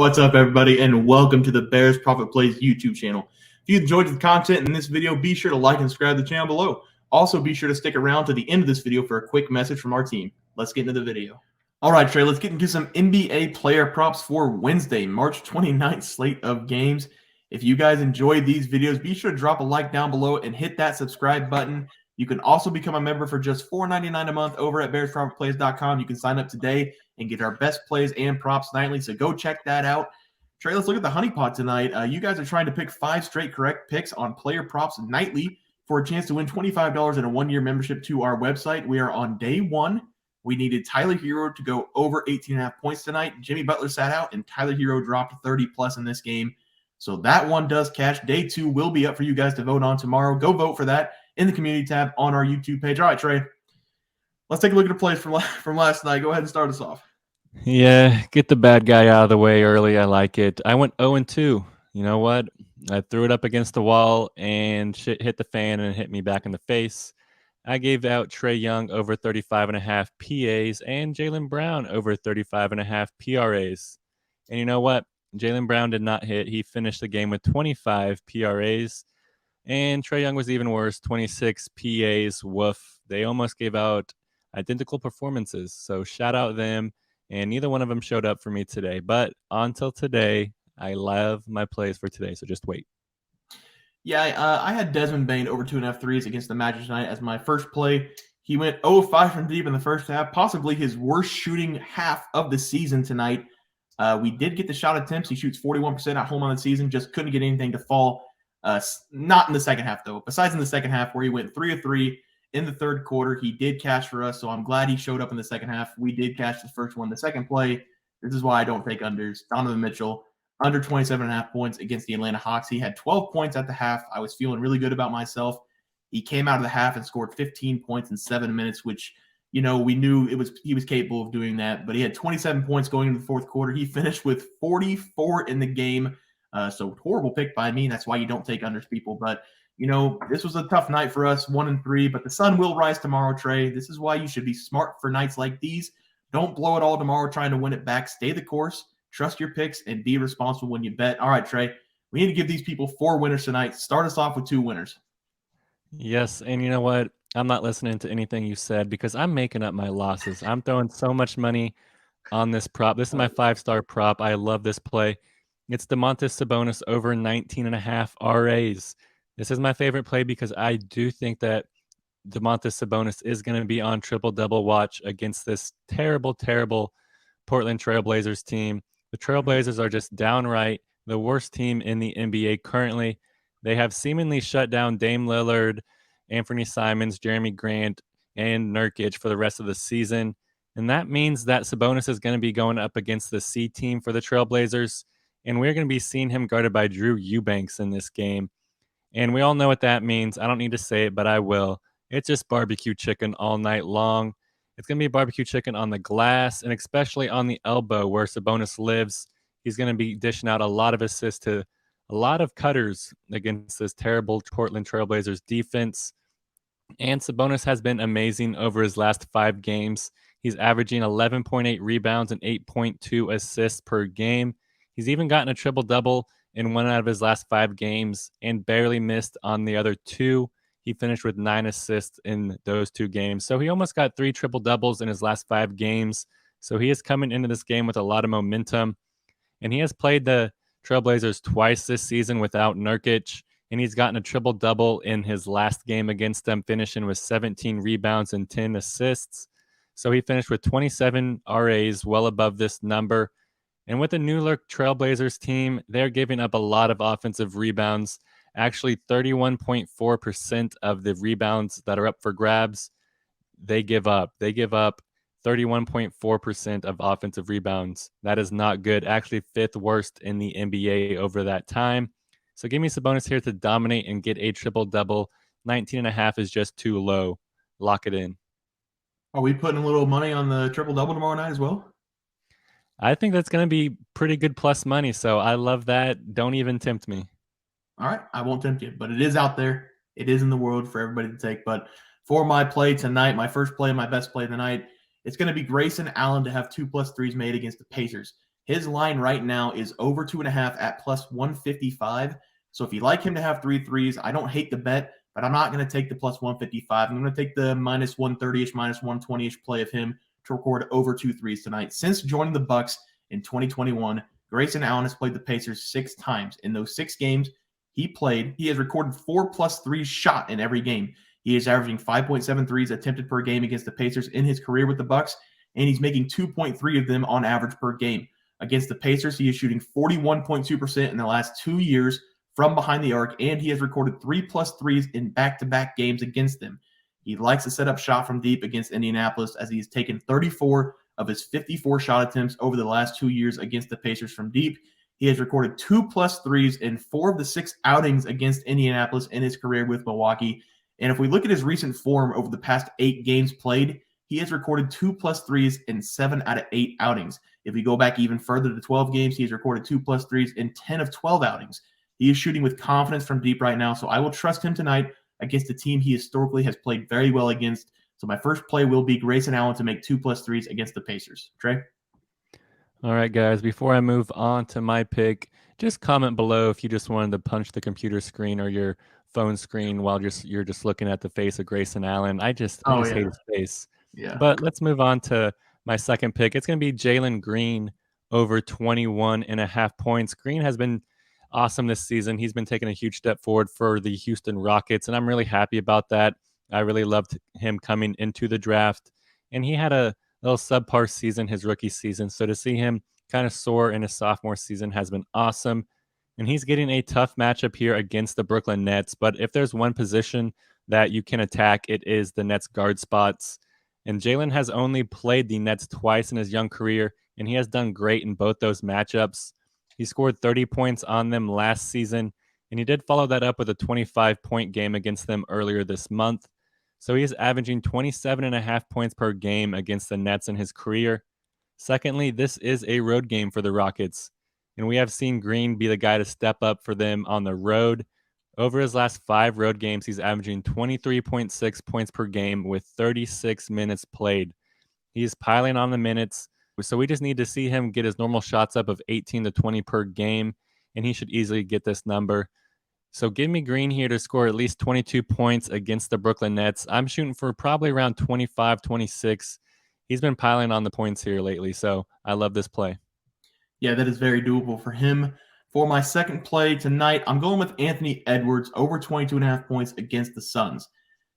What's up, everybody, and welcome to the Bears Profit Plays YouTube channel. If you enjoyed the content in this video, be sure to like and subscribe to the channel below. Also, be sure to stick around to the end of this video for a quick message from our team. Let's get into the video. All right, Trey, let's get into some NBA player props for Wednesday, March 29th slate of games. If you guys enjoyed these videos, be sure to drop a like down below and hit that subscribe button. You can also become a member for just $4.99 a month over at BearsProfitPlays.com. You can sign up today and get our best plays and props nightly, so go check that out. Trey, let's look at the Honeypot tonight. You guys are trying to pick 5 straight correct picks on player props nightly for a chance to win $25 and a 1-year membership to our website. We are on day 1. We needed Tyler Hero to go over 18.5 points tonight. Jimmy Butler sat out, and Tyler Hero dropped 30+ in this game. So that one does cash. Day 2 will be up for you guys to vote on tomorrow. Go vote for that in the community tab on our YouTube page. All right, Trey, let's take a look at the plays from last night. Go ahead and start us off. Yeah, get the bad guy out of the way early. I like it. I went 0-2. You know what? I threw it up against the wall and shit hit the fan and hit me back in the face. I gave out Trae Young over 35.5 PAs and Jalen Brown over 35.5 PRAs. And you know what? Jalen Brown did not hit. He finished the game with 25 PRAs. And Trae Young was even worse, 26 PAs. Woof. They almost gave out identical performances. So shout out them. And neither one of them showed up for me today. But until today, I love my plays for today. So just wait. Yeah, I had Desmond Bane over 2.5 threes against the Magic tonight as my first play. He went 0-5 from deep in the first half, possibly his worst shooting half of the season tonight. We did get the shot attempts. He shoots 41% at home on the season, just couldn't get anything to fall. Not in the second half, though. Besides in the second half where he went 3 of 3 in the third quarter, he did cash for us, so I'm glad he showed up in the second half. We did cash the first one. The second play, this is why I don't take unders. Donovan Mitchell, under 27.5 points against the Atlanta Hawks. He had 12 points at the half. I was feeling really good about myself. He came out of the half and scored 15 points in 7 minutes, which, you know, we knew he was capable of doing that. But he had 27 points going into the fourth quarter. He finished with 44 in the game. So horrible pick by me. That's why you don't take unders, people. But, you know, this was a tough night for us, 1-3. But the sun will rise tomorrow, Trey. This is why you should be smart for nights like these. Don't blow it all tomorrow trying to win it back. Stay the course. Trust your picks and be responsible when you bet. All right, Trey, we need to give these people 4 winners tonight. Start us off with 2 winners. Yes, and you know what? I'm not listening to anything you said because I'm making up my losses. I'm throwing so much money on this prop. This is my 5-star prop. I love this play. It's Domantas Sabonis over 19.5 RAs. This is my favorite play because I do think that Domantas Sabonis is going to be on triple-double watch against this terrible, terrible Portland Trailblazers team. The Trailblazers are just downright the worst team in the NBA currently. They have seemingly shut down Dame Lillard, Anthony Simons, Jeremy Grant, and Nurkic for the rest of the season. And that means that Sabonis is going to be going up against the C team for the Trailblazers. And we're going to be seeing him guarded by Drew Eubanks in this game. And we all know what that means. I don't need to say it, but I will. It's just barbecue chicken all night long. It's going to be barbecue chicken on the glass and especially on the elbow where Sabonis lives. He's going to be dishing out a lot of assists to a lot of cutters against this terrible Portland Trailblazers defense. And Sabonis has been amazing over his last 5 games. He's averaging 11.8 rebounds and 8.2 assists per game. He's even gotten a triple-double in 1 out of his last 5 games and barely missed on the other 2. He finished with 9 assists in those 2 games. So he almost got 3 triple-doubles in his last 5 games. So he is coming into this game with a lot of momentum. And he has played the Trailblazers twice this season without Nurkic. And he's gotten a triple-double in his last game against them, finishing with 17 rebounds and 10 assists. So he finished with 27 RAs, well above this number. And with the New York Trailblazers team, they're giving up a lot of offensive rebounds. Actually, 31.4% of the rebounds that are up for grabs, they give up. They give up 31.4% of offensive rebounds. That is not good. Actually, 5th worst in the NBA over that time. So give me Sabonis here to dominate and get a triple-double. 19.5 is just too low. Lock it in. Are we putting a little money on the triple-double tomorrow night as well? I think that's going to be pretty good plus money, so I love that. Don't even tempt me. All right, I won't tempt you, but it is out there. It is in the world for everybody to take. But for my play tonight, my first play, my best play of the night, it's going to be Grayson Allen to have 2+ threes made against the Pacers. His line right now is over 2.5 at plus 155. So if you like him to have 3 threes, I don't hate the bet, but I'm not going to take the plus 155. I'm going to take the minus 130-ish, minus 120-ish play of him to record over 2 threes tonight. Since joining the Bucks in 2021, Grayson Allen has played the Pacers 6 times. In those 6 games he played, he has recorded 4+ threes shot in every game. He is averaging 5.7 threes attempted per game against the Pacers in his career with the Bucks, and he's making 2.3 of them on average per game. Against the Pacers, he is shooting 41.2% in the last 2 years from behind the arc, and he has recorded 3+ threes in back-to-back games against them. He likes to set up shot from deep against Indianapolis, as he's taken 34 of his 54 shot attempts over the last 2 years against the Pacers from deep. He has recorded 2+ threes in 4 of the 6 outings against Indianapolis in his career with Milwaukee. And if we look at his recent form over the past 8 games played, he has recorded 2+ threes in 7 out of 8 outings. If we go back even further to 12 games, he has recorded 2+ threes in 10 of 12 outings. He is shooting with confidence from deep right now, so I will trust him tonight against a team he historically has played very well against. So my first play will be Grayson Allen to make 2+ threes against the Pacers. Trey? All right, guys, before I move on to my pick, just comment below if you just wanted to punch the computer screen or your phone screen while you're just looking at the face of Grayson Allen. I just hate his face. Yeah. But let's move on to my second pick. It's going to be Jalen Green over 21.5 points. Green has been awesome this season. He's been taking a huge step forward for the Houston Rockets, and I'm really happy about that. I really loved him coming into the draft, and he had a little subpar season his rookie season. So to see him kind of soar in his sophomore season has been awesome. And he's getting a tough matchup here against the Brooklyn Nets. But if there's one position that you can attack, it is the Nets guard spots. And Jalen has only played the Nets twice in his young career, and he has done great in both those matchups. He scored 30 points on them last season, and he did follow that up with a 25-point game against them earlier this month. So he is averaging 27.5 points per game against the Nets in his career. Secondly, this is a road game for the Rockets, and we have seen Green be the guy to step up for them on the road. Over his last 5 road games, he's averaging 23.6 points per game with 36 minutes played. He's piling on the minutes, so we just need to see him get his normal shots up of 18 to 20 per game, and he should easily get this number. So give me Green here to score at least 22 points against the Brooklyn Nets. I'm shooting for probably around 25, 26. He's been piling on the points here lately, so I love this play. Yeah, that is very doable for him. For my second play tonight, I'm going with Anthony Edwards over 22.5 points against the Suns.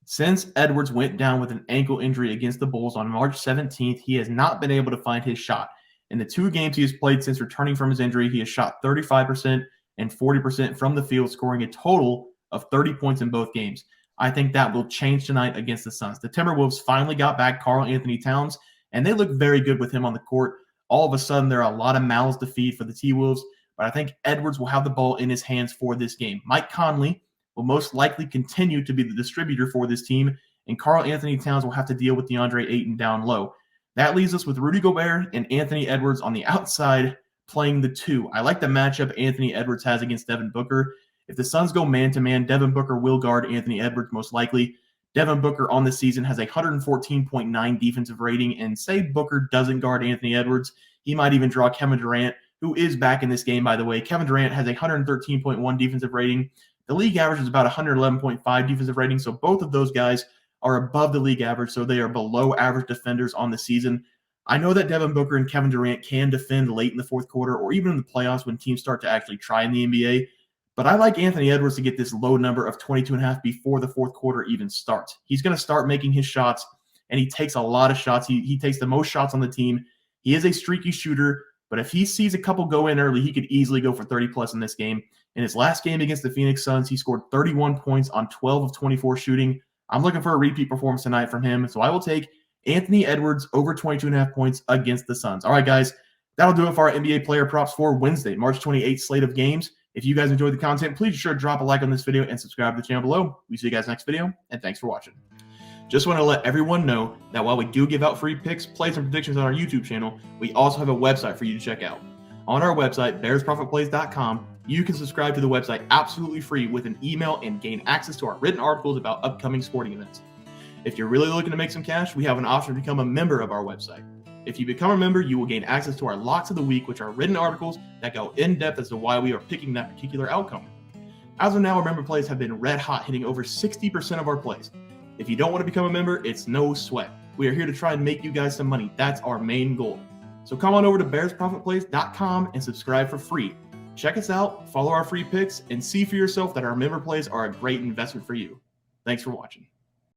Since Edwards went down with an ankle injury against the Bulls on March 17th, he has not been able to find his shot. In the 2 games he has played since returning from his injury, he has shot 35% and 40% from the field, scoring a total of 30 points in both games. I think that will change tonight against the Suns. The Timberwolves finally got back Karl Anthony Towns, and they look very good with him on the court. All of a sudden, there are a lot of mouths to feed for the T-Wolves, but I think Edwards will have the ball in his hands for this game. Mike Conley will most likely continue to be the distributor for this team, and Karl Anthony Towns will have to deal with DeAndre Ayton down low. That leaves us with Rudy Gobert and Anthony Edwards on the outside playing the 2. I like the matchup Anthony Edwards has against Devin Booker. If the Suns go man-to-man, Devin Booker will guard Anthony Edwards most likely. Devin Booker on the season has a 114.9 defensive rating, and say Booker doesn't guard Anthony Edwards, he might even draw Kevin Durant, who is back in this game, by the way. Kevin Durant has a 113.1 defensive rating. The league average is about 111.5 defensive rating, so both of those guys are above the league average, so they are below average defenders on the season. I know that Devin Booker and Kevin Durant can defend late in the fourth quarter or even in the playoffs when teams start to actually try in the NBA, but I like Anthony Edwards to get this low number of 22.5 before the fourth quarter even starts. He's going to start making his shots, and he takes a lot of shots. He takes the most shots on the team. He is a streaky shooter, but if he sees a couple go in early, he could easily go for 30+ in this game. In his last game against the Phoenix Suns, he scored 31 points on 12 of 24 shooting. I'm looking for a repeat performance tonight from him, so I will take Anthony Edwards over 22.5 points against the Suns. All right, guys, that'll do it for our NBA player props for Wednesday, March 28th slate of games. If you guys enjoyed the content, please be sure to drop a like on this video and subscribe to the channel below. We see you guys next video, and thanks for watching. Just want to let everyone know that while we do give out free picks, plays, and predictions on our YouTube channel, we also have a website for you to check out. On our website, bearsprofitplays.com, you can subscribe to the website absolutely free with an email and gain access to our written articles about upcoming sporting events. If you're really looking to make some cash, we have an option to become a member of our website. If you become a member, you will gain access to our Locks of the Week, which are written articles that go in depth as to why we are picking that particular outcome. As of now, our member plays have been red hot, hitting over 60% of our plays. If you don't want to become a member, it's no sweat. We are here to try and make you guys some money. That's our main goal. So come on over to bearsprofitplays.com and subscribe for free. Check us out, follow our free picks, and see for yourself that our member plays are a great investment for you. Thanks for watching.